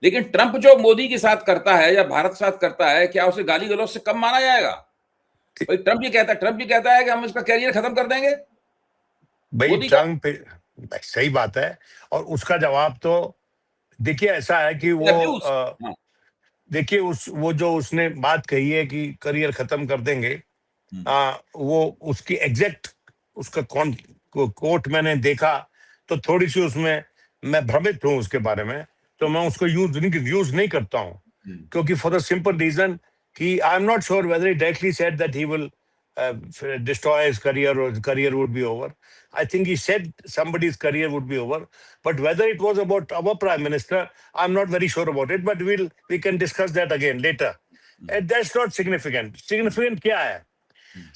लेकिन ट्रंप जो मोदी के साथ करता है या भारत के साथ करता है, क्या उसे गाली गलौज से कम माना जाएगा? भाई ट्रंप ये कहता है कि हम इसका कैरियर खत्म कर देंगे भाई मोदी का। ट्रम्प, सही बात है। और उसका जवाब तो देखिए ऐसा है कि वो अब्यूज। हाँ। देखिए उस वो जो उसने बात कही है कि करियर खत्म कर देंगे, वो उसकी एग्जैक्ट उसका कोट मैंने देखा, तो थोड़ी सी उसमें मैं भ्रमित हूँ उसके बारे में, तो मैं उसको यूज नहीं करता हूँ, क्योंकि फॉर द सिंपल रीजन कि I am not sure whether he directly said that he will destroy his career or his career would be over. I think he said somebody's career would be over, but whether it was about our prime minister, I'm not very sure about it. But we can discuss that again later. And that's not significant. Significant क्या है?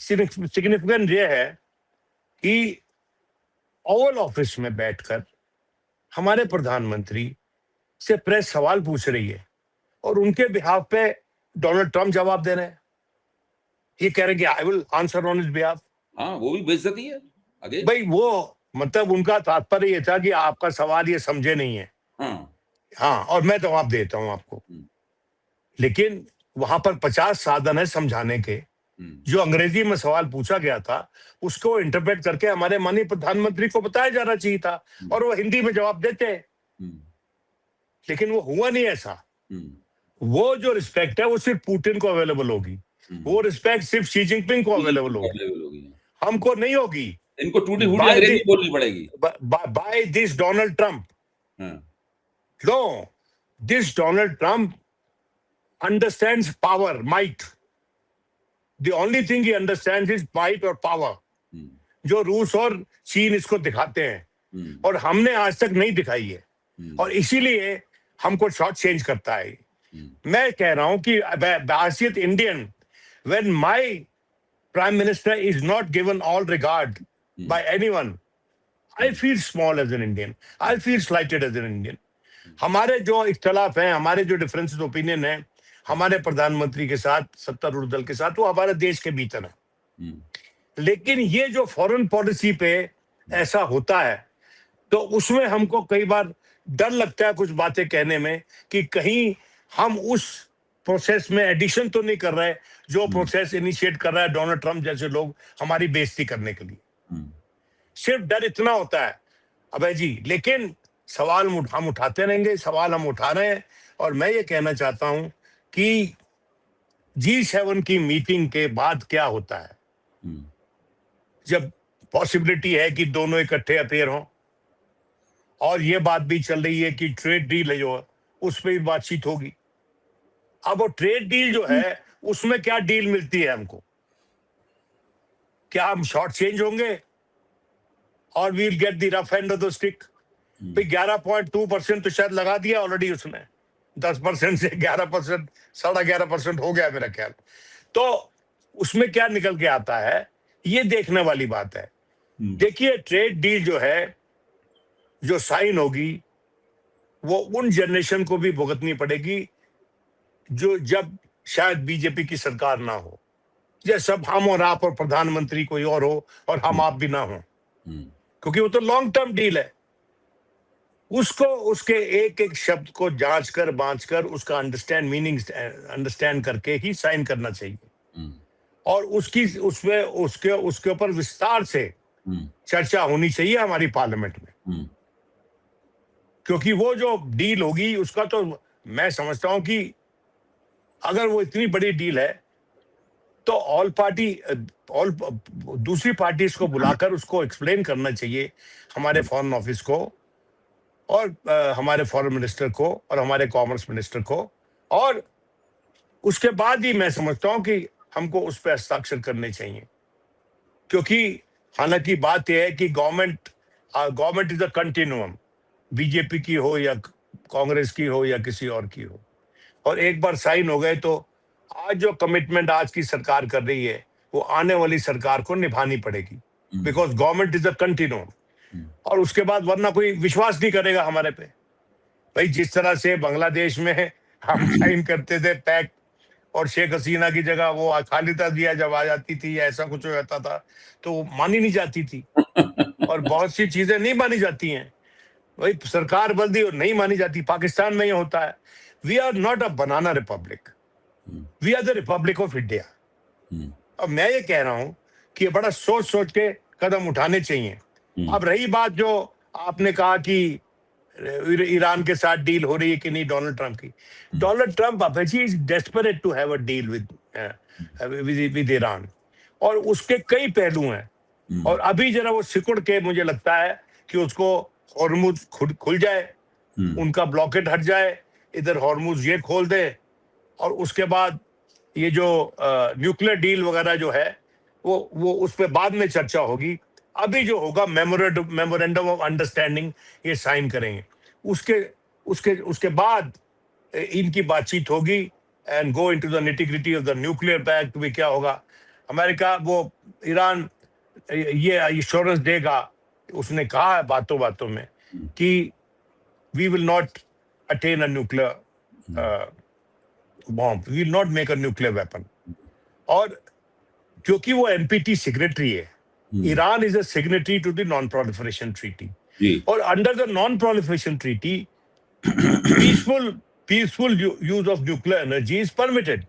Significant ये है कि Oval office में बैठकर हमारे प्रधानमंत्री से प्रेस सवाल पूछ रही है और उनके बिहाफ पे डोनाल्ड ट्रंप जवाब दे रहे हैं। ये कह रहे हैं कि I will answer on his behalf. हाँ, वो भी बेइज्जती है आगे। भाई वो मतलब उनका तात्पर्य ये था कि आपका सवाल ये समझे नहीं है, हाँ। हाँ, और मैं जवाब देता हूं आपको। लेकिन वहां पर 50 साधन है समझाने के। जो अंग्रेजी में सवाल पूछा गया था उसको इंटरप्रेट करके हमारे माननीय प्रधानमंत्री को बताया जाना चाहिए था, और वो हिंदी में जवाब देते हैं। लेकिन वो हुआ नहीं ऐसा। वो जो रिस्पेक्ट है वो सिर्फ पुतिन को अवेलेबल होगी, वो रिस्पेक्ट सिर्फ शी जिनपिंग को अवेलेबल होगी, हमको नहीं होगी। इनको टूटी फूटी अंग्रेजी बोलनी पड़ेगी by this Donald Trump. No, this Donald Trump understands power, might. The only thing he understands is might or power. जो रूस और चीन इसको दिखाते हैं, और हमने आज तक नहीं दिखाई है, और इसीलिए हमको शॉर्ट चेंज करता है। मैं कह रहा हूं कि बासियत Indian, when my prime minister is not given all regard by anyone, I feel small as an Indian. I feel slighted as an Indian. हमारे जो इख्तलाफ हैं, हमारे जो डिफरेंसेस ओपिनियन है हमारे प्रधानमंत्री के साथ, सत्तारूढ़ दल के साथ, वो हमारे देश के भीतर है। लेकिन ये जो फॉरेन पॉलिसी पे ऐसा होता है, तो उसमें हमको कई बार डर लगता है कुछ बातें कहने में कि कहीं हम उस प्रोसेस में एडिशन तो नहीं कर रहे जो प्रोसेस इनिशिएट कर रहा है डोनाल्ड ट्रंप जैसे लोग हमारी बेइज्जती करने के लिए। सिर्फ डर इतना होता है अभय जी। लेकिन सवाल हम उठाते रहेंगे, सवाल हम उठा रहे हैं। और मैं ये कहना चाहता हूं कि G7 की मीटिंग के बाद क्या होता है, जब पॉसिबिलिटी है कि दोनों इकट्ठे अपेयर हों, और ये बात भी चल रही है कि ट्रेड डील जो है उस पर भी बातचीत होगी। अब वो ट्रेड डील जो है उसमें क्या डील मिलती है हमको? क्या हम शॉर्ट चेंज होंगे और will get the rough end of the stick? 11.2% तो शायद लगा दिया ऑलरेडी उसने, 10% से 11%, 11.5% हो गया मेरा ख्याल। तो उसमें क्या निकल के आता है ये देखने वाली बात है। देखिए ट्रेड डील जो है जो साइन होगी वो उन जनरेशन को भी भुगतनी पड़ेगी जो जब शायद बीजेपी की सरकार ना हो, या सब हम और आप और प्रधानमंत्री कोई और हो और हम आप भी ना हो, क्योंकि वो तो लॉन्ग टर्म डील है। उसको उसके एक एक शब्द को जांच कर बांच कर उसका अंडरस्टैंड करके ही साइन करना चाहिए, और उसकी उसमें उसके ऊपर विस्तार से चर्चा होनी चाहिए हमारी पार्लियामेंट में। क्योंकि वो जो डील होगी उसका तो मैं समझता हूं कि अगर वो इतनी बड़ी डील है तो ऑल दूसरी पार्टीज को बुलाकर उसको एक्सप्लेन करना चाहिए, हमारे फॉरेन ऑफिस को और हमारे फॉरेन मिनिस्टर को और हमारे कॉमर्स मिनिस्टर को, और उसके बाद ही मैं समझता हूं कि हमको उस पर हस्ताक्षर करने चाहिए। क्योंकि हालांकि बात यह है कि गवर्नमेंट इज अ कंटिन्यूअम, बीजेपी की हो या कांग्रेस की हो या किसी और की हो, और एक बार साइन हो गए तो आज जो कमिटमेंट आज की सरकार कर रही है वो आने वाली सरकार को निभानी पड़ेगी, बिकॉज गवर्नमेंट इज अ कंटिन्यूअम। और उसके बाद वरना कोई विश्वास नहीं करेगा हमारे पे। भाई जिस तरह से बांग्लादेश में हम साइन करते थे पैक, और शेख हसीना की जगह वो खालिदा जिया जब आ जाती थी या ऐसा कुछ हो जाता था तो मानी नहीं जाती थी, और बहुत सी चीजें नहीं मानी जाती हैं। वही सरकार बल्दी और नहीं मानी जाती। पाकिस्तान में ये होता है। We are not a banana republic, we are the republic of India. अब मैं ये कह रहा हूं कि बड़ा सोच सोच के कदम उठाने चाहिए। अब रही बात जो आपने कहा कि ईरान के साथ डील हो रही है कि नहीं डोनाल्ड ट्रंप की, डोनाल्ड ट्रंप अभी is desperate to have a deal with Iran, और उसके कई पहलू हैं। और अभी जरा वो सिकुड़ के, मुझे लगता है कि उसको हॉर्मुज खुल जाए, उनका ब्लॉकेट हट जाए, इधर हॉर्मुज ये खोल दे, और उसके बाद ये जो न्यूक्लियर डील वगैरह जो है वो उस पर बाद में चर्चा होगी। अभी जो होगा मेमोरेंडम ऑफ अंडरस्टैंडिंग ये साइन करेंगे, उसके उसके उसके बाद इनकी बातचीत होगी and go into the nitty-gritty of the nuclear pact भी क्या होगा। अमेरिका वो ईरान ये एश्योरेंस देगा, उसने कहा है बातों बातों में कि we will not attain a nuclear bomb, we will not make a nuclear weapon. और क्योंकि वो एनपीटी सिग्नेटरी है, Iran is a signatory to the non proliferation treaty, और under the non proliferation treaty peaceful use of nuclear energy is permitted,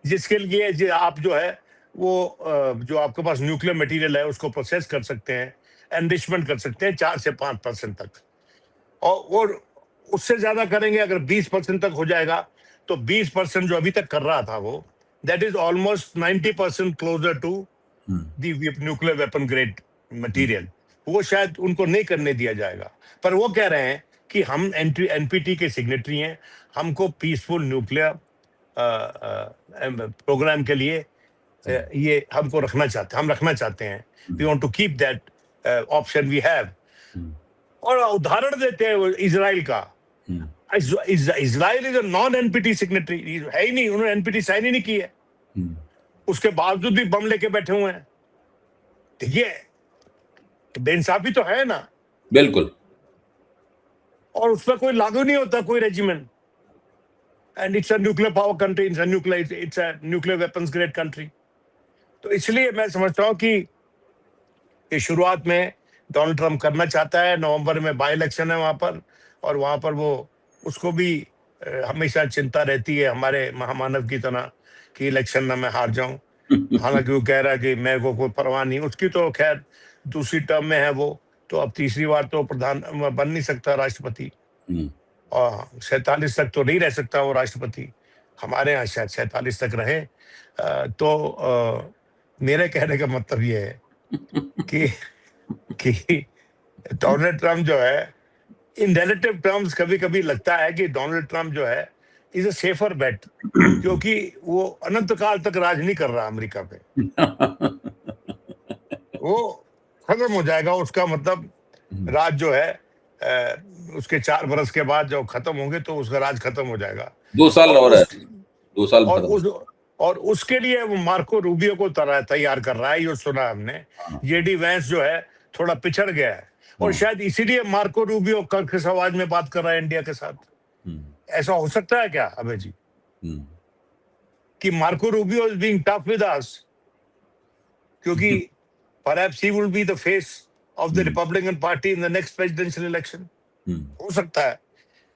जिसके लिए आप जो है वो जो आपके पास न्यूक्लियर मटेरियल है उसको प्रोसेस कर सकते हैं, एनरिचमेंट कर सकते हैं 4 से 5% तक, और उससे ज्यादा करेंगे अगर 20% तक हो जाएगा तो 20% जो अभी तक कर रहा था वो, that is almost 90% closer to the nuclear weapon grade material. वो शायद उनको नहीं करने दिया जाएगा, पर वो कह रहे हैं कि हम एनपीटी के सिग्नेटरी हैं, हमको पीसफुल न्यूक्लियर प्रोग्राम के लिए ये हमको रखना चाहते हैं। We want to keep that option we have. और उदाहरण देते हैं इजराइल का, Israel is a non NPT signatory, है ही नहीं, उन्होंने एनपीटी साइन ही नहीं की है, उसके बावजूद भी बम लेके बैठे हुए हैं। तो ये बेइंसाफी तो है ना, बिल्कुल। और उस पर कोई लागू नहीं होता कोई regiment, and it's a nuclear power country, it's a nuclear weapons grade country. तो इसलिए मैं समझता हूं कि ये शुरुआत में डोनाल्ड ट्रंप करना चाहता है। नवंबर में बाई इलेक्शन है वहां पर, और वहां पर वो उसको भी हमेशा चिंता रहती है हमारे महामानव की तरह कि इलेक्शन में मैं हार जाऊं। हालांकि वो कह रहा है कि मेरे को कोई परवाह नहीं, उसकी तो खैर दूसरी टर्म में है वो, तो अब तीसरी बार तो प्रधान बन नहीं सकता राष्ट्रपति, और 47 तक तो नहीं रह सकता वो राष्ट्रपति। हमारे यहाँ शायद 47 तक रहे। तो मेरे कहने का मतलब ये है कि डोनाल्ड ट्रंप जो है, इन रिलेटिव टर्म्स कभी कभी लगता है कि डोनाल्ड ट्रंप जो है इज अ सेफर बेट, क्योंकि वो अनंत काल तक राज नहीं कर रहा अमेरिका पे। वो खत्म हो जाएगा उसका, मतलब राज जो है उसके 4 बरस के बाद जब खत्म होंगे तो उसका राज खत्म हो जाएगा। 2 साल और है, 2 साल और उसके लिए वो मार्को रूबियो को तैयार कर रहा है, ये सुना हमने। जेडी वैंस जो है थोड़ा पिछड़ गया है, और शायद इसीलिए मार्को रूबियो कर्कश आवाज में बात कर रहा है इंडिया के साथ। ऐसा हो सकता है क्या अभय जी, कि Marco Rubio is being tough with us, क्योंकि perhaps he will be the face of the Republican Party in the next presidential election? हो सकता है,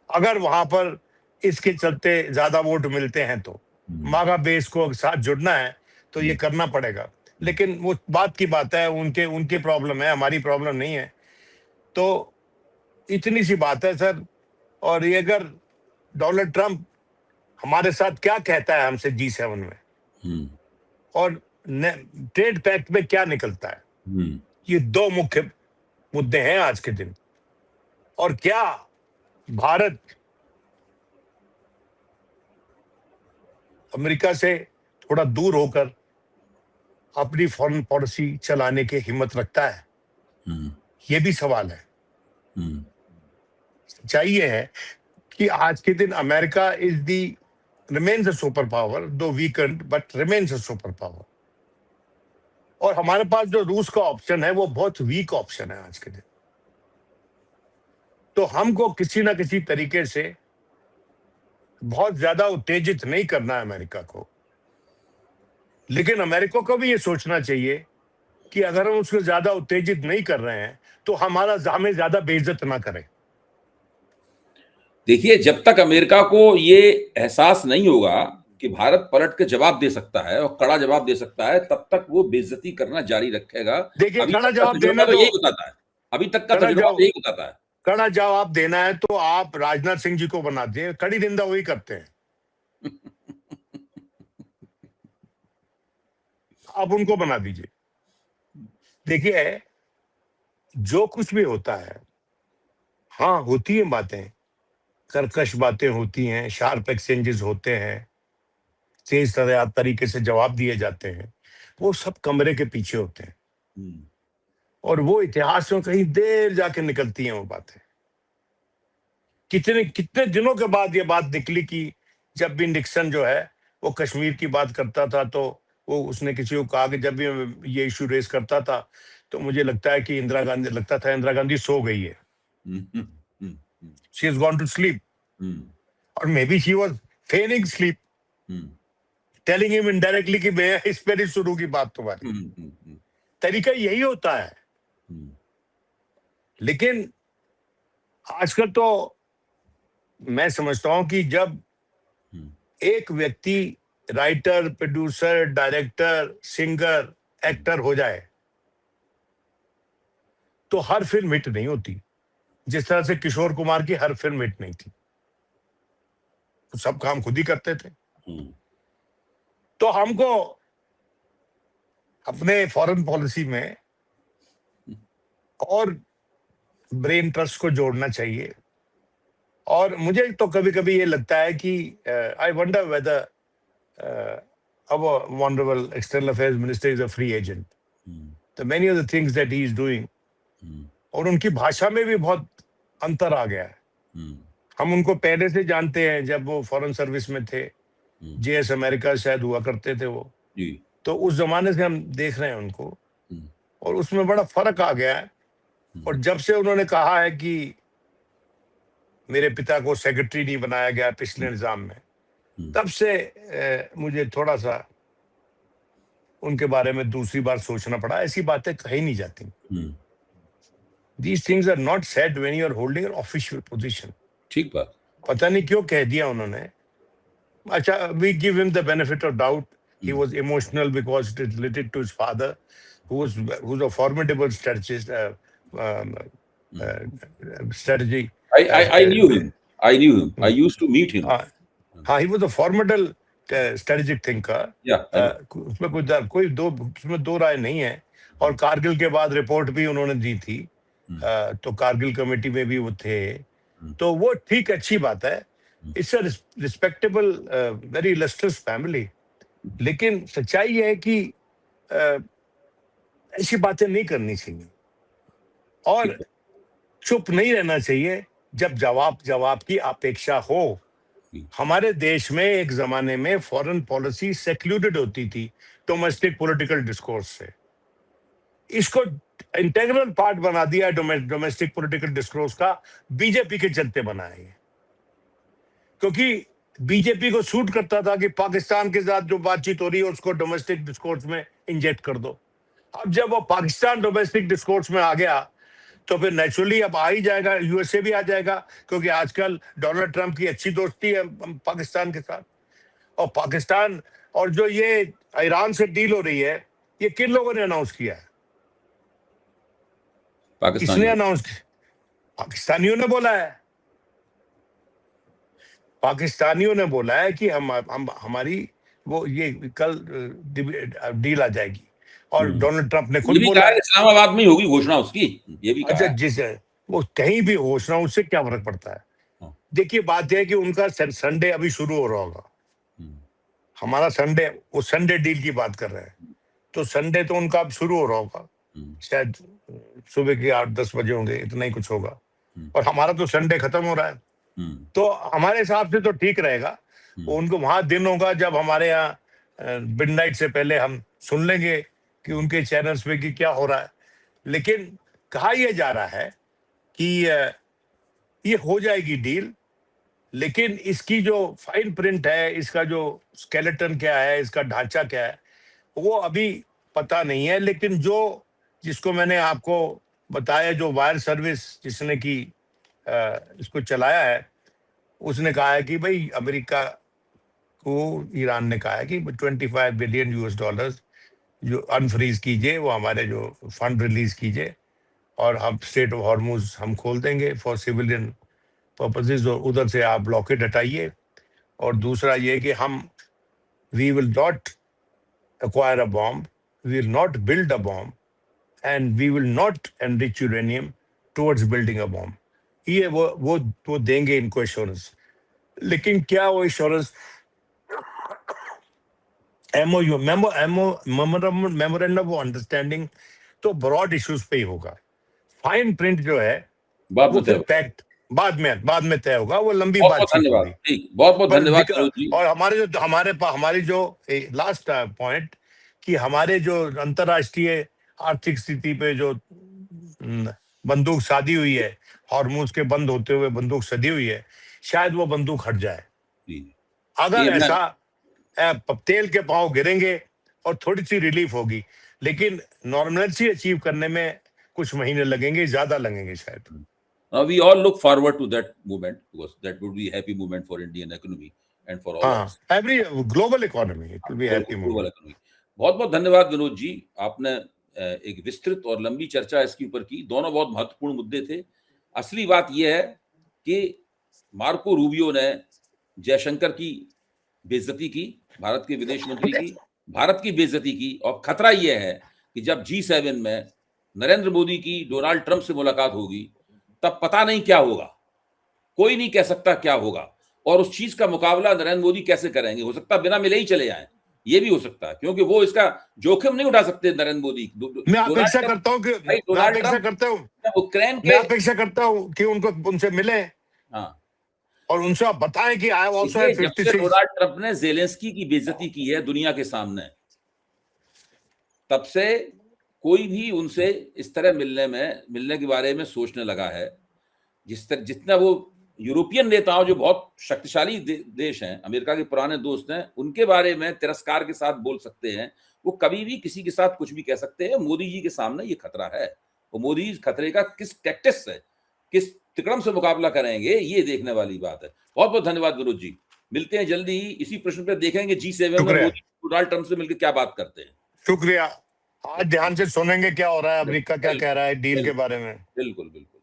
अगर वहां पर इसके चलते ज्यादा वोट मिलते हैं तो मागा बेस को साथ जुड़ना है तो ये करना पड़ेगा। लेकिन वो बात की बात है, उनके प्रॉब्लम है, हमारी प्रॉब्लम नहीं है। तो इतनी सी बात है सर। और ये अगर डोनाल्ड ट्रंप हमारे साथ क्या कहता है हमसे G7 में, और ट्रेड पैक्ट में क्या निकलता है, ये 2 मुख्य मुद्दे हैं आज के दिन। और क्या भारत अमेरिका से थोड़ा दूर होकर अपनी फॉरेन पॉलिसी चलाने की हिम्मत रखता है, ये भी सवाल है। सच्चाई ये है कि आज के दिन America remains a superpower, though weakened, but remains a superpower। और हमारे पास जो रूस का ऑप्शन है वो बहुत वीक ऑप्शन है आज के दिन। तो हमको किसी ना किसी तरीके से बहुत ज्यादा उत्तेजित नहीं करना है अमेरिका को, लेकिन अमेरिका को भी ये सोचना चाहिए कि अगर हम उसको ज्यादा उत्तेजित नहीं कर रहे हैं तो हमें ज्यादा बेइज्जत ना करें। देखिए, जब तक अमेरिका को ये एहसास नहीं होगा कि भारत पलट के जवाब दे सकता है और कड़ा जवाब दे सकता है, तब तक वो बेइज्जती करना जारी रखेगा। देखिए, अभी कड़ा तक का जवाब तजुर्बा देना तो तो यही बताता है। अभी तक का कड़ा तजुर्बा तो जवाब यही बताता है। कड़ा जवाब देना है तो आप राजनाथ सिंह जी को बना दिए, कड़ी निंदा वही करते हैं, आप उनको बना दीजिए। देखिए, जो कुछ भी होता है, हाँ होती है बातें, कर्कश बातें होती हैं, शार्प एक्सचेंजेस होते हैं, तेज तरीके से जवाब दिए जाते हैं, वो सब कमरे के पीछे होते हैं और वो इतिहास में कहीं देर जाके निकलती हैं वो बातें। कितने कितने दिनों के बाद ये बात निकली कि जब भी निक्सन जो है वो कश्मीर की बात करता था तो वो उसने किसी को कहा कि जब भी ये इशू रेस करता था तो मुझे लगता है कि लगता था इंदिरा गांधी सो गई है, she is gone to sleep, और may be she was faining sleep, telling him indirectly कि मैं इस पर ही शुरू की बात तुम्हारी। तरीका यही होता है। लेकिन आजकल तो मैं समझता हूं कि जब एक व्यक्ति writer, producer, director, singer, actor हो जाए तो हर फिल्म हिट नहीं होती। जिस तरह से किशोर कुमार की हर फिल्म हिट नहीं थी, तो सब काम खुद ही करते थे। तो हमको अपने फॉरेन पॉलिसी में और ब्रेन ट्रस्ट को जोड़ना चाहिए। और मुझे तो कभी कभी ये लगता है कि I wonder whether our honorable external affairs minister is a free agent. The many of the things that he is doing, और उनकी भाषा में भी बहुत अंतर आ गया है। हम उनको पहले से जानते हैं, जब वो फॉरेन सर्विस में थे, जेएस अमेरिका शायद हुआ करते थे वो, तो उस जमाने से हम देख रहे हैं उनको, और उसमें बड़ा फर्क आ गया है। और जब से उन्होंने कहा है कि मेरे पिता को सेक्रेटरी नहीं बनाया गया पिछले निजाम में, तब से मुझे थोड़ा सा उनके बारे में दूसरी बार सोचना पड़ा। ऐसी बातें कही नहीं जाती। These things are not said when you are holding an official position. ठीक बात। पता नहीं क्यों कह दिया उन्होंने। अच्छा, we give him the benefit of doubt. He was emotional because it is related to his father, who's a formidable strategist. Strategy. I knew him. I knew him. I used to meet him. हाँ, he was a formidable strategic thinker. Yeah. उसमें उसमें दो राय नहीं है। और कारगिल के बाद report भी उन्होंने दी थी, तो कारगिल कमेटी में भी वो थे, तो वो ठीक, अच्छी बात है। It's a respectable, very illustrious family. लेकिन सच्चाई ये है कि ऐसी बातें नहीं करनी चाहिए और चुप नहीं रहना चाहिए जब जवाब की अपेक्षा हो। हमारे देश में एक जमाने में फॉरेन पॉलिसी सेक्लूडेड होती थी डोमेस्टिक पॉलिटिकल डिस्कोर्स से। इसको इंटेग्रल पार्ट बना दिया डोमेस्टिक पॉलिटिकल डिस्कोर्स का, बीजेपी के चलते बना है। क्योंकि बीजेपी को सूट करता था कि पाकिस्तान के साथ जो बातचीत हो रही है उसको डोमेस्टिक डिस्कोर्स में इंजेक्ट कर दो। अब जब वो पाकिस्तान डोमेस्टिक डिस्कोर्स में आ गया तो फिर नेचुरली अब आ ही जाएगा, यूएसए भी आ जाएगा, क्योंकि आजकल डोनाल्ड ट्रंप की अच्छी दोस्ती है पाकिस्तान के साथ। और पाकिस्तान और जो ये ईरान से डील हो रही है, ये किन लोगों ने अनाउंस किया है? किसने अनाउंस किया? पाकिस्तानियों ने बोला है। पाकिस्तानियों ने बोला है कि हम हमारी वो ये कल डील आ जाएगी, और डोनाल्ड ट्रंप ने खुद बोला है इस्लामाबाद में होगी घोषणा उसकी, ये भी कहा। अच्छा, वो कहीं भी घोषणा, उससे क्या फर्क पड़ता है? देखिए, बात यह है कि उनका संडे अभी शुरू हो रहा होगा, हमारा संडे, वो संडे डील की बात कर रहे हैं, तो संडे तो उनका अब शुरू हो रहा होगा, शायद सुबह के 8-10 बजे होंगे, इतना ही कुछ होगा, और हमारा तो संडे खत्म हो रहा है। तो हमारे हिसाब से तो ठीक रहेगा। उनको वहां दिन होगा जब हमारे यहाँ मिडनाइट से पहले हम सुन लेंगे कि उनके चैनल्स पे कि क्या हो रहा है। लेकिन कहा यह जा रहा है कि ये हो जाएगी डील, लेकिन इसकी जो फाइन प्रिंट है, इसका जो स्केलेटन क्या है, इसका ढांचा क्या है, वो अभी पता नहीं है। लेकिन जो जिसको मैंने आपको बताया, जो वायर सर्विस जिसने की इसको चलाया है, उसने कहा है कि भाई अमेरिका को ईरान ने कहा है कि 25 बिलियन यूएस डॉलर्स जो अनफ्रीज कीजिए, वो हमारे जो फंड रिलीज कीजिए, और हम स्टेट ऑफ हॉर्मुज हम खोल देंगे फॉर सिविलियन पर्पसेस, और उधर से आप ब्लॉकेड हटाइए। और दूसरा ये कि हम we will not acquire a bomb, we will not build a bomb, and we will not enrich uranium towards building a bomb. ये वो देंगे इनको एश्योरेंस। लेकिन क्या वो assurance MOU memorandum of understanding तो ब्रॉड इश्यूज पे ही होगा। फाइन प्रिंट जो है वो फिर पैक्ट बाद में तय होगा, वो लंबी बातचीत होगी। बहुत बहुत धन्यवाद विनोद जी। और हमारी जो लास्ट पॉइंट कि हमारे जो अंतरराष्ट्रीय आर्थिक स्थिति पे जो बंदूक साधी हुई है, हॉर्मुज के बंद होते हुए बंदूक सधी हुई है, शायद वो बंदूक हट जाए। अगर ऐसा तेल के पांव गिरेंगे और थोड़ी सी रिलीफ होगी, लेकिन नॉर्मलिटी अचीव करने में कुछ महीने लगेंगे, ज्यादा लगेंगे शायद। We all look forward to that movement because that would be a happy movement for Indian economy and for all of us. Every global economy, it will be a happy movement. बहुत बहुत धन्यवाद विनोद जी, आपने एक विस्तृत और लंबी चर्चा इसके ऊपर की। दोनों बहुत महत्वपूर्ण मुद्दे थे। असली बात यह है कि मार्को रूबियो ने जयशंकर की बेइज्जती की, भारत के विदेश मंत्री की, भारत की बेइज्जती की, और खतरा यह है कि जब G7 में नरेंद्र मोदी की डोनाल्ड ट्रंप से मुलाकात होगी, तब पता नहीं क्या होगा, कोई नहीं कह सकता क्या होगा, और उस चीज का मुकाबला नरेंद्र मोदी कैसे करेंगे। हो सकता है बिना मिले ही चले जाएं, ये भी हो सकता है, क्योंकि वो इसका जोखिम नहीं उठा सकते नरेंद्र मोदी। मैं अपेक्षा करता हूं कि उनसे मिले, और उनसे आप बताएं कि I also have 56। Donald Trump ने ज़ेलेंस्की की बेइज्जती की है दुनिया के सामने, तब से कोई भी उनसे इस तरह मिलने के बारे में सोचने लगा है। जितना वो यूरोपियन नेताओं जो बहुत शक्तिशाली देश हैं, अमेरिका के पुराने दोस्त हैं, उनके बारे में तिरस्कार के साथ बोल सकते हैं, वो कभी भी किसी के साथ कुछ भी कह सकते हैं। मोदी जी के सामने ये खतरा है, वो मोदी जी खतरे का किस टैक्टिक्स से, किस तिकड़म से मुकाबला करेंगे, ये देखने वाली बात है। बहुत बहुत धन्यवाद विनोद जी, मिलते हैं जल्दी ही इसी प्रश्न पर। देखेंगे G7 में मोदी डोनाल्ड ट्रंप से मिलकर क्या बात करते हैं। शुक्रिया। आज ध्यान से सुनेंगे क्या हो रहा है, अमेरिका क्या कह रहा है डील के बारे में। बिल्कुल बिल्कुल।